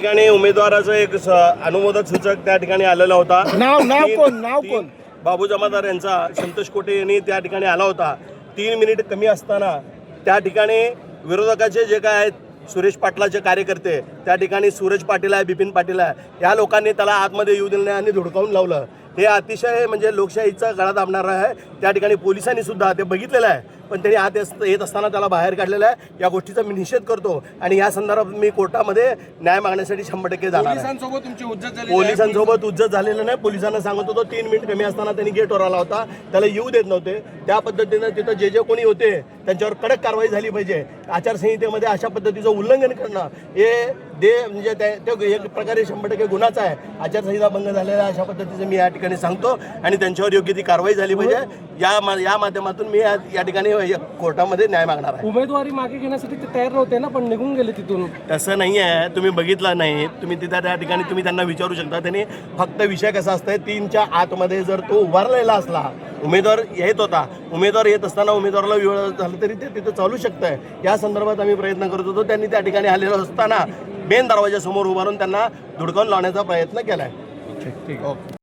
ठिकाणी उमेदवाराचं एक अनुमोदक सूचक त्या ठिकाणी आलेला होता। नाव कोण? बाबू जमादार यांचा संतोष कोटे यांनी त्या ठिकाणी आला होता। 3 मिनिट कमी असताना त्या ठिकाणी विरोधकाचे जे काय आहेत सुरेश पाटलाचे कार्यकर्ते त्या ठिकाणी सूरज पाटील आहे, बिपिन पाटील आहे, या लोकांनी त्याला आतमध्ये येऊ दिलं नाही आणि धुडकावून लावलं। हे अतिशय म्हणजे लोकशाहीचा गळा दाबणारा आहे। त्या ठिकाणी पोलिसांनी सुद्धा ते बघितलेलं आहे, पण त्यांनी आत येत असताना त्याला बाहेर काढलेलं आहे। या गोष्टीचा मी निषेध करतो आणि या संदर्भात मी कोर्टामध्ये न्याय मागण्यासाठी 100% जाणार आहे। पोलिसांसोबत तुमची हुज्जत झाली? पोलिसांसोबत हुज्जत झालेलं नाही। पोलिसांना सांगत होतो 3 मिनिट कमी असताना त्यांनी गेटवर आला होता, त्याला येऊ देत नव्हते। त्या पद्धतीनं तिथं जे जे कोणी होते त्यांच्यावर कडक कारवाई झाली पाहिजे। आचारसंहितेमध्ये अशा पद्धतीचं उल्लंघन करणं हे म्हणजे ते एक प्रकारे 100% गुन्हाच आहे। आचारसंहिता भंग झालेला अशा पद्धतीचं मी या ठिकाणी सांगतो आणि त्यांच्यावर योग्य ती कारवाई झाली पाहिजे। या माध्यमातून मी या ठिकाणी कोर्टामध्ये न्याय मागणार आहे। उमेदवारी मागे घेण्यासाठी ते तयार नव्हते ना, पण निघून गेले तिथून। तसं नाही आहे, तुम्ही बघितलं नाही, तुम्ही त्या ठिकाणी तुम्ही त्यांना विचारू शकता। त्यांनी फक्त विषय कसा असतंय 3च्या आतमध्ये जर तो उभारलेला असला, उमेदवार येत होता, उमेदवार येत असताना उमेदवाराला वेळ झाला तरी ते तिथं चालू शकतंय। या संदर्भात आम्ही प्रयत्न करत होतो। त्यांनी त्या ठिकाणी आलेलो असताना मेन दरवाजासमोर उभारून त्यांना धुडकावून लावण्याचा प्रयत्न केलाय। ठीक.